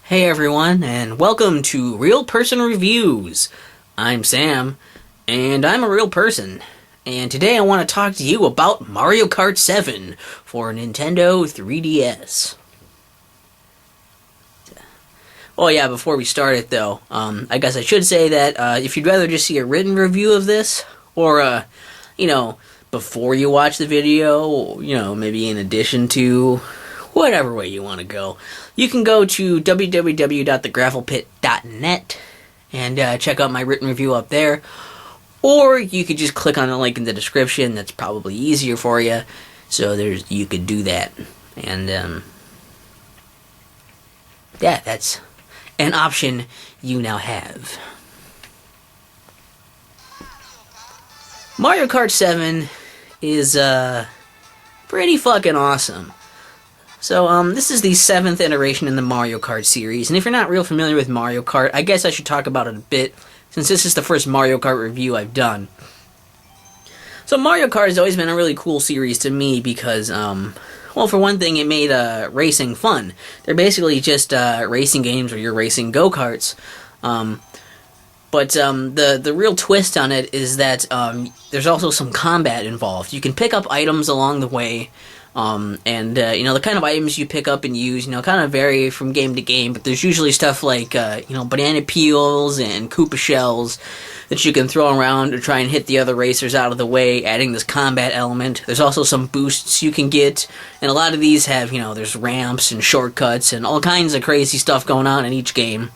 Hey everyone, and welcome to Real Person Reviews. I'm Sam, and I'm a real person. And today I want to talk to you about Mario Kart 7 for Nintendo 3DS. Oh yeah, before we start it though, I guess I should say that if you'd rather just see a written review of this, or, before you watch the video, maybe in addition to, whatever way you want to go, you can go to www.thegravelpit.net and check out my written review up there. Or you could just click on the link in the description. That's probably easier for you. So you could do that. And yeah, that's an option you now have. Mario Kart 7 is pretty fucking awesome. So, this is the 7th iteration in the Mario Kart series, and if you're not real familiar with Mario Kart, I guess I should talk about it a bit, since this is the first Mario Kart review I've done. So Mario Kart has always been a really cool series to me because, well, for one thing, it made racing fun. They're basically just racing games where you're racing go-karts. But the real twist on it is that there's also some combat involved. You can pick up items along the way. The kind of items you pick up and use, kind of vary from game to game, but there's usually stuff like, banana peels and Koopa shells that you can throw around to try and hit the other racers out of the way, adding this combat element. There's also some boosts you can get, and a lot of these have, there's ramps and shortcuts and all kinds of crazy stuff going on in each game.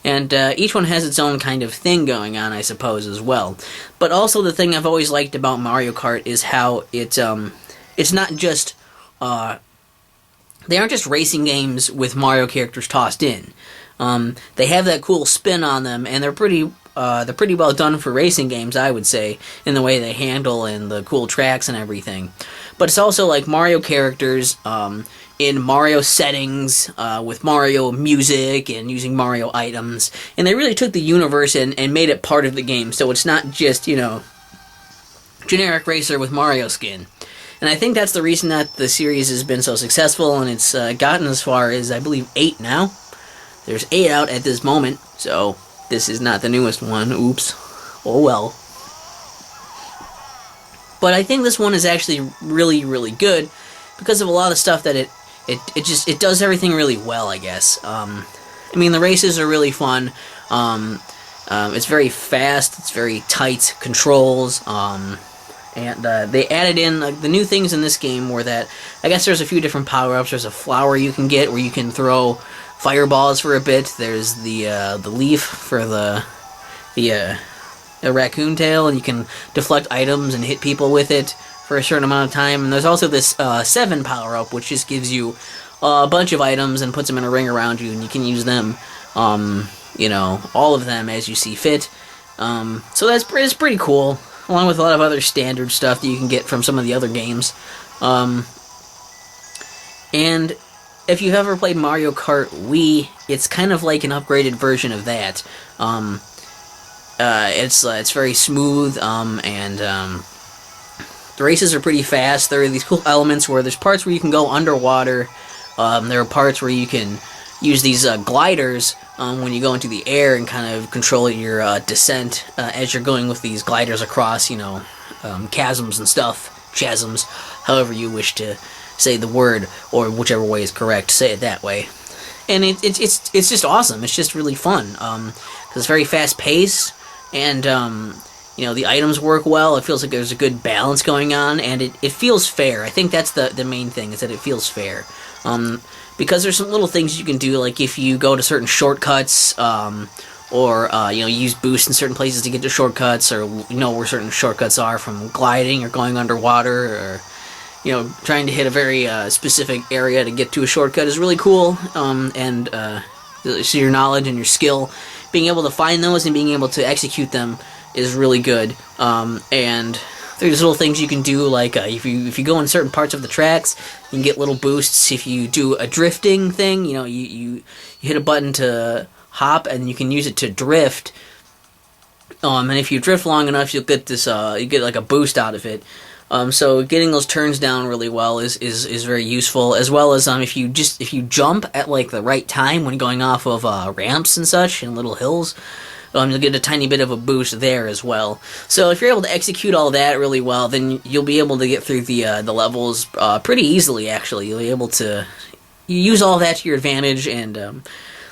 And each one has its own kind of thing going on, I suppose, as well. But also the thing I've always liked about Mario Kart is how it's not just they aren't just racing games with Mario characters tossed in. They have that cool spin on them, and they're pretty well done for racing games, I would say, in the way they handle and the cool tracks and everything. But it's also like Mario characters in Mario settings with Mario music and using Mario items, and they really took the universe and made it part of the game. So it's not just generic racer with Mario skin. And I think that's the reason that the series has been so successful, and it's gotten as far as, I believe, 8 now. There's 8 out at this moment, so this is not the newest one. Oops. Oh well. But I think this one is actually really, really good because of a lot of stuff that it does everything really well, I guess. The races are really fun. It's very fast. It's very tight controls. And they added in the new things in this game were that I guess there's a few different power-ups. There's a flower you can get where you can throw fireballs for a bit. There's the leaf for the raccoon tail, and you can deflect items and hit people with it for a certain amount of time. And there's also this 7 power-up, which just gives you a bunch of items and puts them in a ring around you, and you can use them, all of them as you see fit. So it's pretty cool, along with a lot of other standard stuff that you can get from some of the other games. And if you've ever played Mario Kart Wii, it's kind of like an upgraded version of that. It's very smooth, and the races are pretty fast. There are these cool elements where there's parts where you can go underwater. There are parts where you can use these gliders when you go into the air and kind of control your descent as you're going with these gliders across, chasms and stuff, chasms, however you wish to say the word, or whichever way is correct, say it that way. And it's just awesome. It's just really fun because it's very fast paced, and the items work well. It feels like there's a good balance going on, and it feels fair. I think that's the main thing, is that it feels fair. Because there's some little things you can do, like if you go to certain shortcuts, or use boosts in certain places to get to shortcuts, or where certain shortcuts are from gliding or going underwater, or trying to hit a very specific area to get to a shortcut is really cool. And so your knowledge and your skill, being able to find those and being able to execute them is really good. And there's little things you can do, like if you go in certain parts of the tracks, you can get little boosts. If you do a drifting thing, you hit a button to hop, and you can use it to drift. And if you drift long enough, you'll get this, you get like a boost out of it. So getting those turns down really well is very useful, as well as if you jump at like the right time when going off of ramps and such and little hills, you'll get a tiny bit of a boost there as well. So if you're able to execute all that really well, then you'll be able to get through the levels pretty easily. Actually, you'll be able to use all that to your advantage, and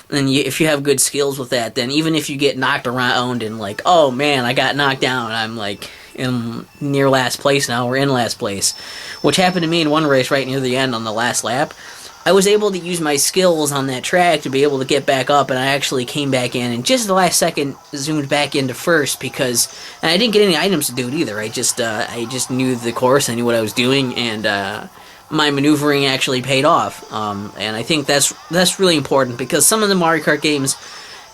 if you have good skills with that, then even if you get knocked around and like, oh man, I got knocked down, I'm like in near last place now, or in last place, which happened to me in one race right near the end on the last lap. I was able to use my skills on that track to be able to get back up, and I actually came back in, and just the last second zoomed back into first because, and I didn't get any items to do it either. I just knew the course, I knew what I was doing, and my maneuvering actually paid off. And I think that's really important because some of the Mario Kart games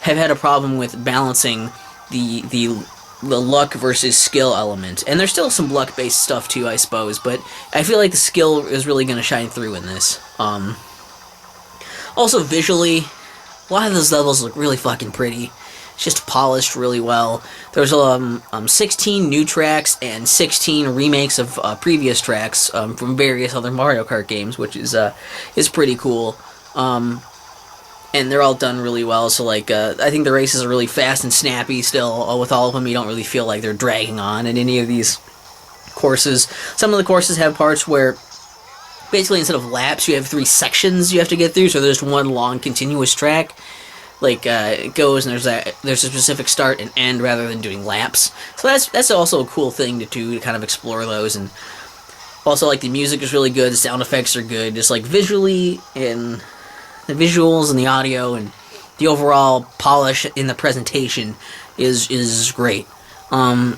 have had a problem with balancing the luck versus skill element. And there's still some luck-based stuff too, I suppose, but I feel like the skill is really going to shine through in this. Also, visually, a lot of those levels look really fucking pretty. It's just polished really well. There's 16 new tracks and 16 remakes of previous tracks from various other Mario Kart games, which is pretty cool. And they're all done really well, so like I think the races are really fast and snappy still. With all of them, you don't really feel like they're dragging on in any of these courses. Some of the courses have parts where basically instead of laps, you have 3 sections you have to get through, so there's one long continuous track. Like it goes and there's a specific start and end rather than doing laps. So that's also a cool thing to do, to kind of explore those. And also, like, the music is really good, the sound effects are good, just like visually, and the visuals and the audio and the overall polish in the presentation is great. And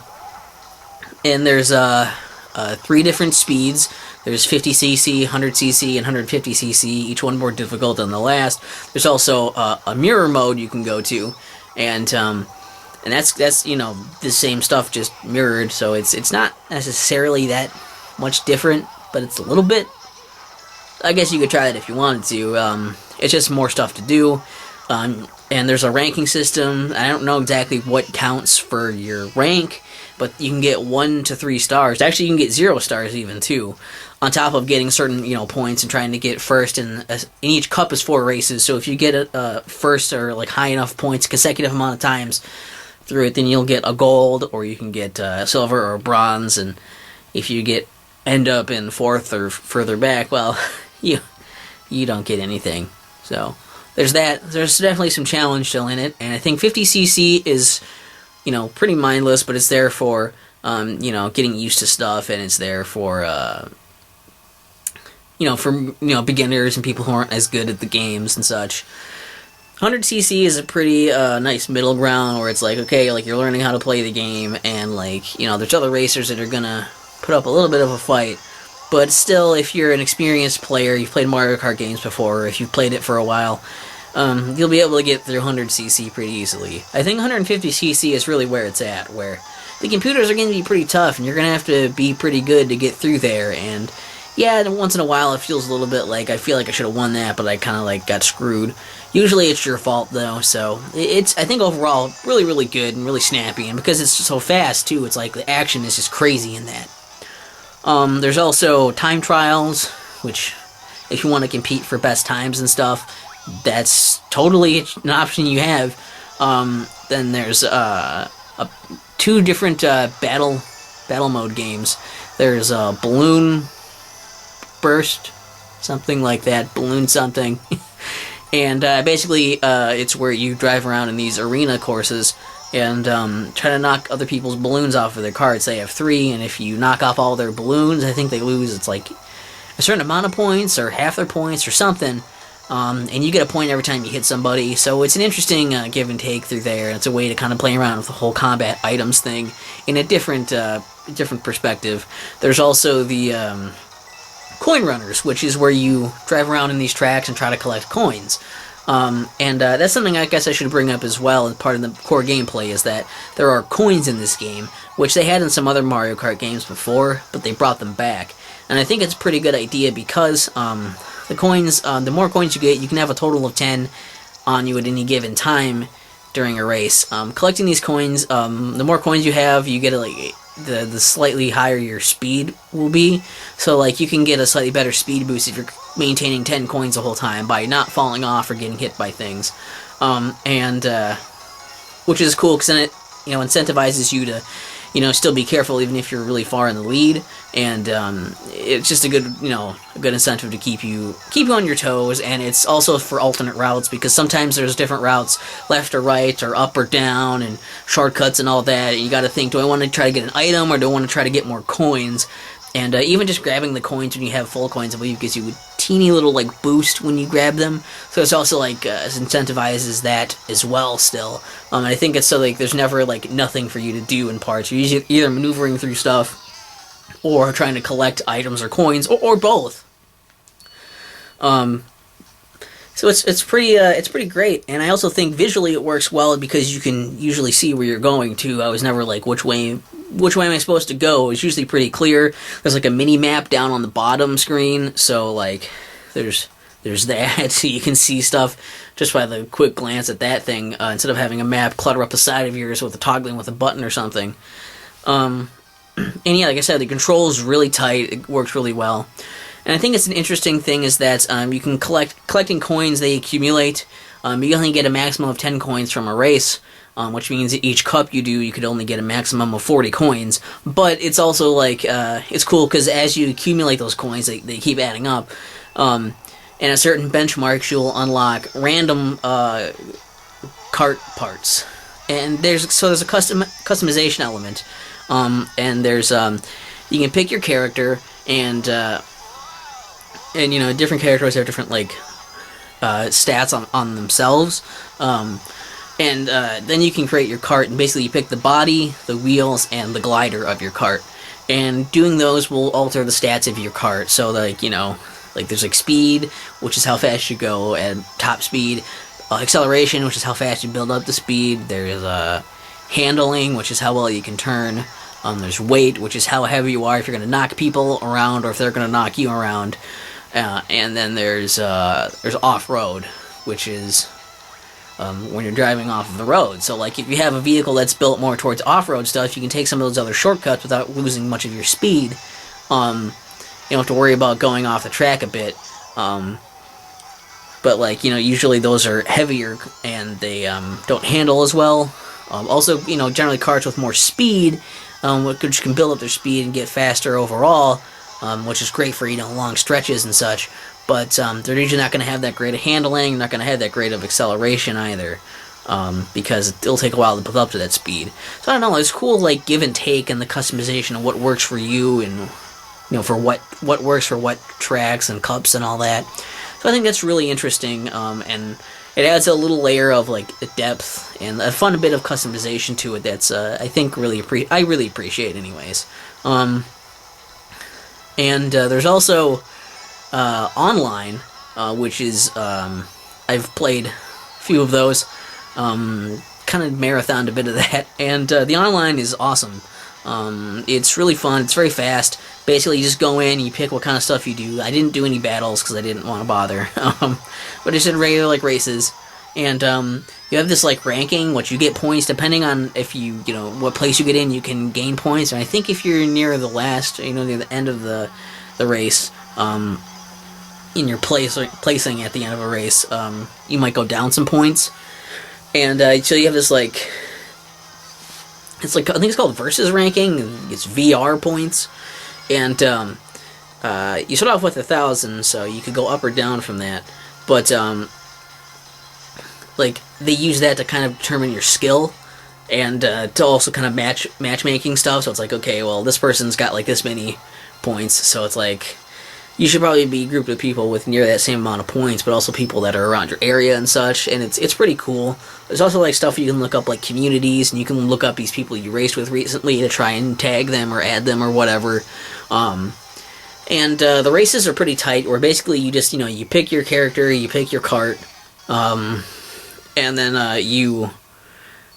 there's 3 different speeds. There's 50cc, 100cc, and 150cc, each one more difficult than the last. There's also a mirror mode you can go to, and that's the same stuff, just mirrored. So it's not necessarily that much different, but it's a little bit. I guess you could try it if you wanted to. It's just more stuff to do. And there's a ranking system. I don't know exactly what counts for your rank, but you can get 1 to 3 stars. Actually, you can get 0 stars even too, on top of getting certain points and trying to get first. In each cup is 4 races, so if you get a first or like high enough points consecutive amount of times through it, then you'll get a gold, or you can get silver or bronze. And if you end up in 4th or further back, well, you don't get anything. So there's that. There's definitely some challenge still in it, and I think 50cc is pretty mindless, but it's there for getting used to stuff, and it's there for beginners and people who aren't as good at the games and such. 100cc is a pretty nice middle ground where it's like, okay, like, you're learning how to play the game, and like, there's other racers that are gonna put up a little bit of a fight. But still, if you're an experienced player, you've played Mario Kart games before, or if you've played it for a while, you'll be able to get through 100cc pretty easily. I think 150cc is really where it's at, where the computers are going to be pretty tough, and you're going to have to be pretty good to get through there. And yeah, once in a while it feels a little bit like I feel like I should have won that, but I kind of like got screwed. Usually it's your fault though, so it's, I think overall, really, really good and really snappy. And because it's so fast too, it's like the action is just crazy in that. There's also time trials, which, if you want to compete for best times and stuff, that's totally an option you have. Then there's 2 different battle mode games. There's Balloon Burst, something like that, Balloon something. And basically, it's where you drive around in these arena courses and try to knock other people's balloons off of their carts. They have 3, and if you knock off all their balloons, I think they lose, it's like a certain amount of points, or half their points, or something. And you get a point every time you hit somebody, so it's an interesting give and take through there. It's a way to kind of play around with the whole combat items thing in a different perspective. There's also the coin runners, which is where you drive around in these tracks and try to collect coins. And that's something I guess I should bring up as well as part of the core gameplay, is that there are coins in this game, which they had in some other Mario Kart games before, but they brought them back. And I think it's a pretty good idea because the coins, the more coins you get, you can have a total of 10 on you at any given time during a race. Collecting these coins, the more coins you have, you get the slightly higher your speed will be. So like you can get a slightly better speed boost if you're maintaining 10 coins the whole time by not falling off or getting hit by things, and which is cool because then it incentivizes you to still be careful even if you're really far in the lead, and it's just a good a good incentive to keep you on your toes. And it's also for alternate routes because sometimes there's different routes, left or right or up or down, and shortcuts and all that, and you got to think, do I want to try to get an item or do I want to try to get more coins? And even just grabbing the coins when you have full coins, I believe, gives you a teeny little like boost when you grab them. So it's also like incentivizes that as well. Still, and I think it's so like there's never like nothing for you to do in parts. You're either maneuvering through stuff or trying to collect items or coins, or both. So it's pretty great, and I also think visually it works well because you can usually see where you're going to. I was never like which way am I supposed to go. It's usually pretty clear. There's like a mini map down on the bottom screen, so like there's that, so you can see stuff just by the quick glance at that thing, instead of having a map clutter up the side of yours with toggling with a button or something. And yeah, like I said, the control's really tight. It works really well. And I think it's an interesting thing is that you can collecting coins, they accumulate. You only get a maximum of 10 coins from a race, which means that each cup you do, you could only get a maximum of 40 coins. But it's also like, it's cool because as you accumulate those coins, they keep adding up. And at certain benchmarks, you'll unlock random cart parts. And there's a customization element. And there's, you can pick your character, and different characters have different like stats on themselves, and then you can create your cart, and basically you pick the body, the wheels, and the glider of your cart, and doing those will alter the stats of your cart. So like like there's like speed, which is how fast you go at top speed, acceleration, which is how fast you build up the speed. There's handling, which is how well you can turn. There's weight, which is how heavy you are if you're going to knock people around or if they're going to knock you around. And then there's off-road, which is when you're driving off of the road. So like if you have a vehicle that's built more towards off-road stuff, you can take some of those other shortcuts without losing much of your speed. You don't have to worry about going off the track a bit. But like usually those are heavier and they don't handle as well. Also, generally carts with more speed, which can build up their speed and get faster overall, which is great for long stretches and such. But they're usually not going to have that great of handling, not going to have that great of acceleration either, because it'll take a while to build up to that speed. So I don't know, it's cool like give and take and the customization of what works for you and for what works for what tracks and cups and all that. So I think that's really interesting, and it adds a little layer of like depth and a fun bit of customization to it. That's I think I really appreciate, anyways. And there's also online, which is I've played a few of those, kind of marathoned a bit of that, and the online is awesome. It's really fun. It's very fast. Basically, you just go in, you pick what kind of stuff you do. I didn't do any battles because I didn't want to bother. But I just did regular like races, and you have this like ranking, which you get points depending on if you what place you get in. You can gain points, and I think if you're near the last, near the end of the race, in your placing at the end of a race, you might go down some points, and so you have this like. It's like, I think it's called versus ranking. It's VR points, and you start off with 1,000, so you could go up or down from that. But like they use that to kind of determine your skill, and to also kind of matchmaking stuff. So it's like, okay, well this person's got like this many points, so it's like you should probably be grouped with people with near that same amount of points, but also people that are around your area and such, and it's pretty cool. There's also like stuff you can look up, like communities, and you can look up these people you raced with recently to try and tag them or add them or whatever. And the races are pretty tight, where basically you just, you pick your character, you pick your cart, and then you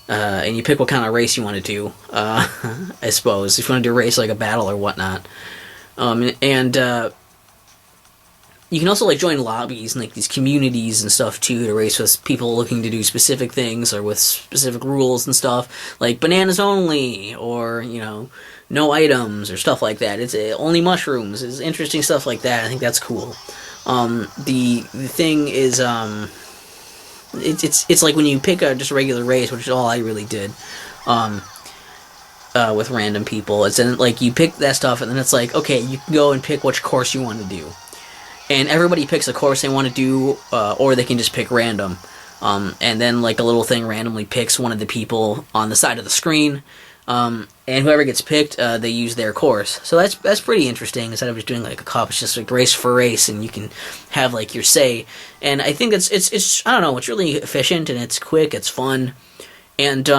pick what kind of race you want to do, I suppose, if you want to do a race like a battle or whatnot. you can also like join lobbies and like these communities and stuff too to race with people looking to do specific things or with specific rules and stuff, like bananas only, or no items or stuff like that. It's only mushrooms. It's interesting stuff like that. I think that's cool. The thing is, it's like when you pick just a regular race, which is all I really did. With random people, it's in, like you pick that stuff, and then it's like, okay, you can go and pick which course you want to do, and everybody picks a course they want to do, or they can just pick random, and then like a little thing randomly picks one of the people on the side of the screen, and whoever gets picked, they use their course. So that's pretty interesting. Instead of just doing like a cup, it's just like race for race, and you can have like your say. And I think it's I don't know, it's really efficient and it's quick, it's fun, and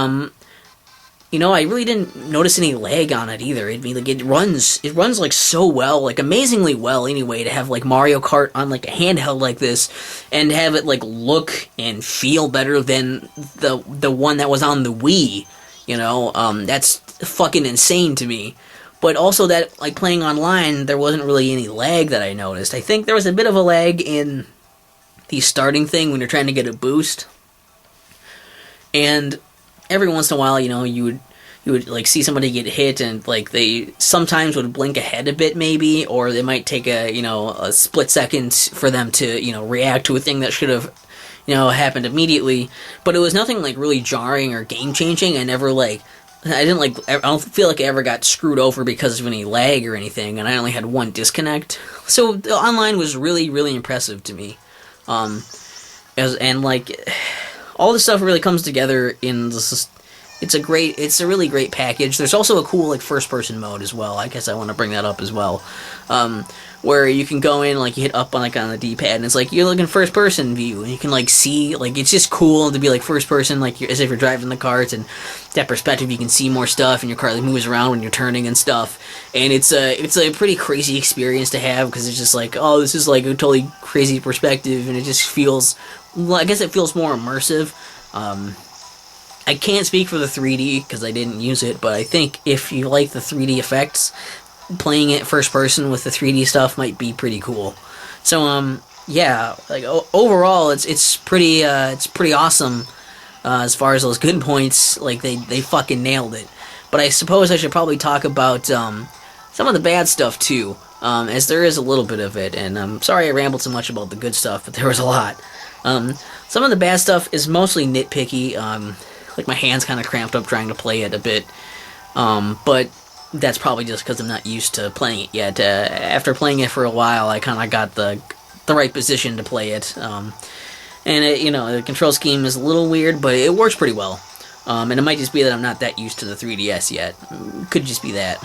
I really didn't notice any lag on it either. I mean, like it runs like so well, like amazingly well anyway, to have like Mario Kart on like a handheld like this, and have it like look and feel better than the one that was on the Wii. That's fucking insane to me. But also that like playing online, there wasn't really any lag that I noticed. I think there was a bit of a lag in the starting thing when you're trying to get a boost, and every once in a while, you would like see somebody get hit, and like they sometimes would blink ahead a bit, maybe, or they might take a split second for them to react to a thing that should have happened immediately. But it was nothing like really jarring or game changing. I don't feel like I ever got screwed over because of any lag or anything, and I only had one disconnect. So the online was really, really impressive to me. And like all this stuff really comes together in this. It's a really great package. There's also a cool like first person mode as well. I guess I want to bring that up as well, where you can go in, like you hit up on the D-pad, and it's like you're looking first person view, and you can like see, like it's just cool to be like first person, like as if you're driving the cart, and that perspective you can see more stuff, and your car like moves around when you're turning and stuff, and it's a pretty crazy experience to have, because it's just like, oh, this is like a totally crazy perspective, and it just feels, well, I guess it feels more immersive. I can't speak for the 3D because I didn't use it, but I think if you like the 3D effects, playing it first person with the 3D stuff might be pretty cool. So yeah, like overall, it's pretty awesome as far as those good points. Like they fucking nailed it. But I suppose I should probably talk about some of the bad stuff too, as there is a little bit of it. And I'm sorry I rambled so much about the good stuff, but there was a lot. Some of the bad stuff is mostly nitpicky. Like my hands kind of cramped up trying to play it a bit, but that's probably just because I'm not used to playing it yet. After playing it for a while, I kind of got the right position to play it, and the control scheme is a little weird, but it works pretty well. And it might just be that I'm not that used to the 3DS yet. Could just be that.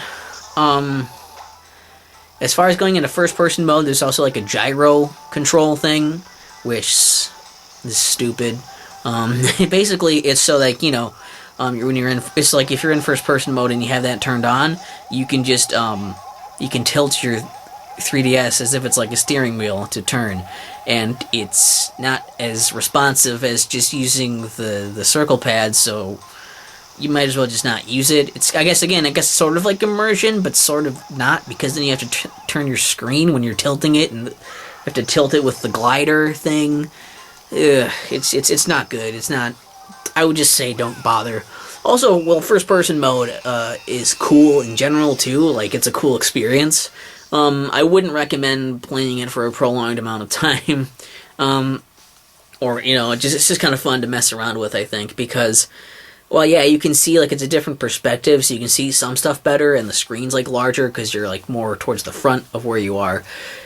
As far as going into first person mode, there's also like a gyro control thing, which is stupid. Basically, it's so like, when you're in, it's like if you're in first person mode and you have that turned on, you can just, you can tilt your 3DS as if it's like a steering wheel to turn, and it's not as responsive as just using the circle pad, so you might as well just not use it. It's, I guess sort of like immersion, but sort of not, because then you have to turn your screen when you're tilting it, and you have to tilt it with the glider thing. Ugh, it's not good. It's not. I would just say don't bother. Also, well, first person mode is cool in general too. Like it's a cool experience. I wouldn't recommend playing it for a prolonged amount of time. Or it's just kind of fun to mess around with, I think, because, well, yeah, you can see like it's a different perspective, so you can see some stuff better, and the screen's like larger because you're like more towards the front of where you are.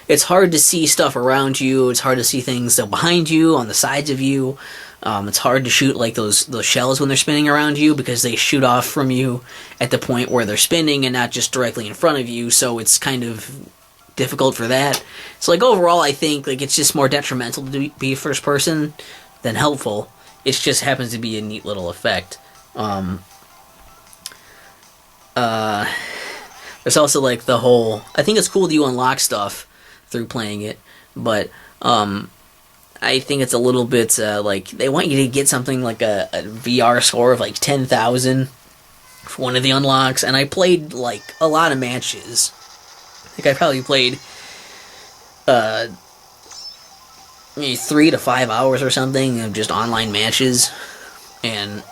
It's hard to see stuff around you. It's hard to see things behind you, on the sides of you. It's hard to shoot like those shells when they're spinning around you, because they shoot off from you at the point where they're spinning and not just directly in front of you. So it's kind of difficult for that. So like overall, I think like it's just more detrimental to be first person than helpful. It just happens to be a neat little effect. There's also like the whole, I think it's cool that you unlock stuff through playing it, but I think it's a little bit like they want you to get something like a VR score of like 10,000 for one of the unlocks, and I played like a lot of matches. I think I probably played maybe 3 to 5 hours or something of just online matches, and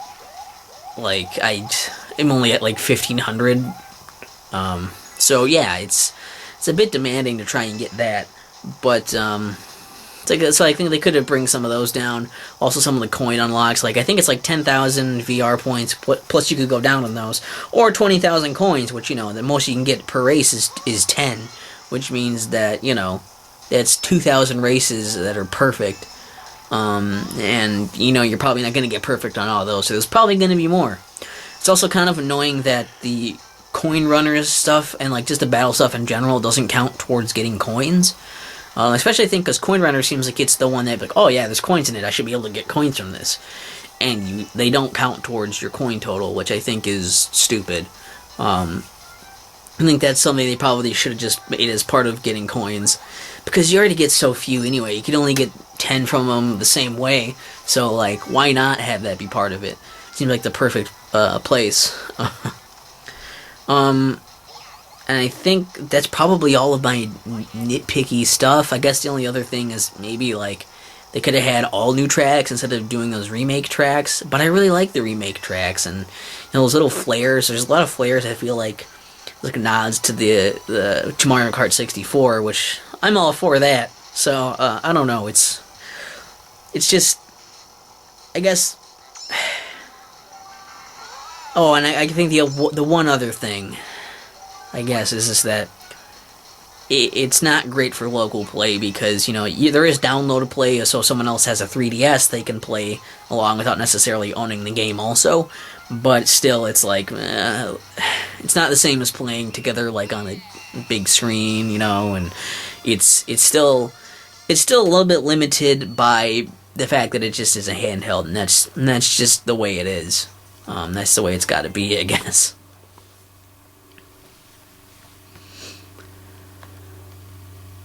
like I'm only at like 1,500. So yeah, it's a bit demanding to try and get that, but so I think they could have bring some of those down. Also, some of the coin unlocks, like I think it's like 10,000 VR points plus you could go down on those, or 20,000 coins, which the most you can get per race is 10, which means that that's 2,000 races that are perfect. And you're probably not going to get perfect on all those, so there's probably going to be more. It's also kind of annoying that the coin runners stuff and like just the battle stuff in general doesn't count towards getting coins. Especially I think because coin runner seems like it's the one that like, oh yeah, there's coins in it, I should be able to get coins from this, and they don't count towards your coin total, which I think is stupid. I think that's something they probably should have just made as part of getting coins, because you already get so few anyway. You can only get 10 from them the same way, so like why not have that be part of it? Seems like the perfect place. And I think that's probably all of my nitpicky stuff. I guess the only other thing is maybe like they could have had all new tracks instead of doing those remake tracks. But I really like the remake tracks, and those little flares. There's a lot of flares I feel like nods to to Mario Kart 64, which I'm all for that. So I don't know. It's just, I guess. Oh, and I think the one other thing, I guess, is just that it's not great for local play, because there is download play, so someone else has a 3DS they can play along without necessarily owning the game also. But still, it's like it's not the same as playing together like on a big screen, and it's still a little bit limited by the fact that it just is a handheld, and that's just the way it is. That's the way it's got to be, I guess.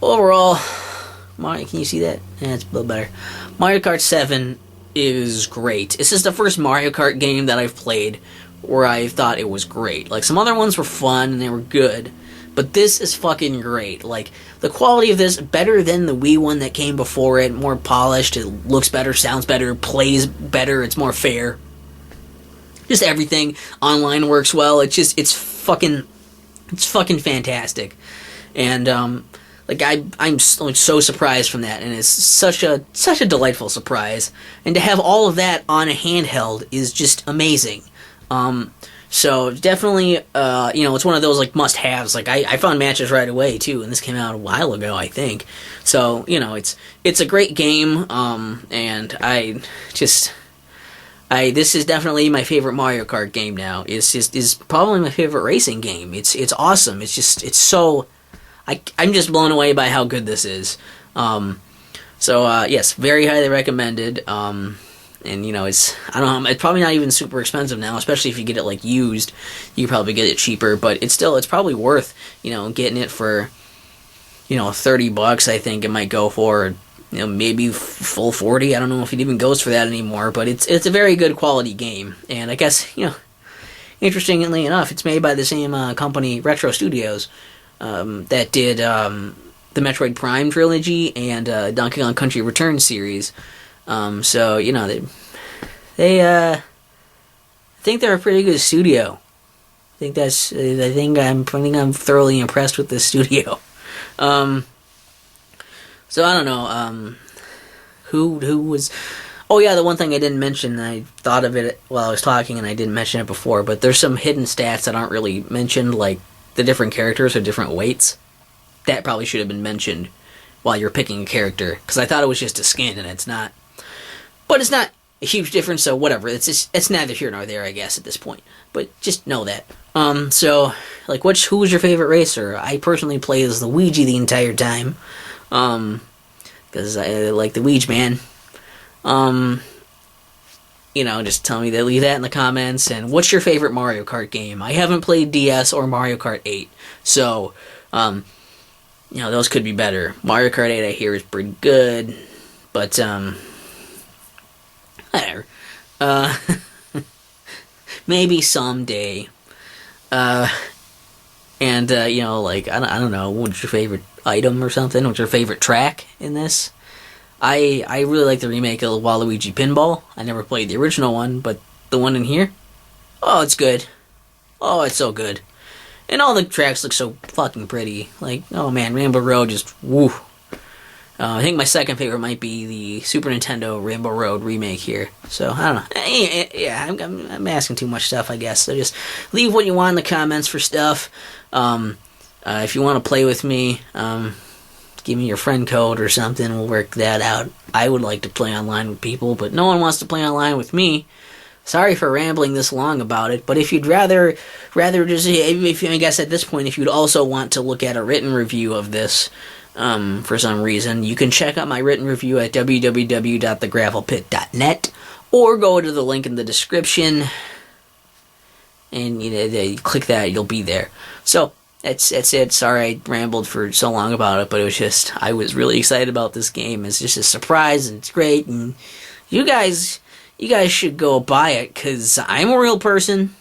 Overall, Mario, can you see that? Yeah, it's a little better. Mario Kart 7 is great. This is the first Mario Kart game that I've played where I thought it was great. Like, some other ones were fun and they were good, but this is fucking great. Like, the quality of this, better than the Wii one that came before it, more polished, it looks better, sounds better, plays better, it's more fair. Just everything. Online works well. It's fucking fantastic. And I'm so surprised from that, and it's such a delightful surprise. And to have all of that on a handheld is just amazing. So definitely, it's one of those like must-haves. Like I found matches right away too, and this came out a while ago, I think. So it's a great game. And this is definitely my favorite Mario Kart game now. It's probably my favorite racing game. It's awesome. It's so. I'm just blown away by how good this is. Yes, very highly recommended. And it's, I don't know, it's probably not even super expensive now, especially if you get it like used. You probably get it cheaper, but it's probably worth getting it for $30. I think it might go for maybe full 40. I don't know if it even goes for that anymore, but it's a very good quality game. And I guess interestingly enough, it's made by the same company, Retro Studios. That did the Metroid Prime trilogy and Donkey Kong Country Returns series. So they think they're a pretty good studio. I think I'm thoroughly impressed with this studio. So I don't know. Who was? Oh yeah, the one thing I didn't mention. I thought of it while I was talking, and I didn't mention it before. But there's some hidden stats that aren't really mentioned, like the different characters are different weights. That probably should have been mentioned while you're picking a character, because I thought it was just a skin, and it's not. But it's not a huge difference, so whatever. It's neither here nor there, I guess, at this point. But just know that. So like, who was your favorite racer? I personally play as Luigi the entire time, because I like the Luigi man. Just tell me that. Leave that in the comments. And what's your favorite Mario Kart game? I haven't played DS or Mario Kart 8, so those could be better. Mario Kart 8 I hear is pretty good, but whatever. Maybe someday. I don't know. What's your favorite item or something? What's your favorite track in this? I really like the remake of Waluigi Pinball. I never played the original one, but the one in here, oh, it's good. Oh, it's so good. And all the tracks look so fucking pretty. Like, oh man, Rainbow Road just, woo. I think my second favorite might be the Super Nintendo Rainbow Road remake here. So, I don't know. Yeah, I'm asking too much stuff, I guess. So just leave what you want in the comments for stuff. If you want to play with me, give me your friend code or something. We'll work that out. I would like to play online with people, but no one wants to play online with me. Sorry for rambling this long about it, but if you'd rather just, I guess at this point, if you'd also want to look at a written review of this, for some reason, you can check out my written review at www.thegravelpit.net, or go to the link in the description, and click that, you'll be there. So, that's it. Sorry I rambled for so long about it, but it was just, I was really excited about this game. It's just a surprise, and it's great, and you guys should go buy it, because I'm a real person.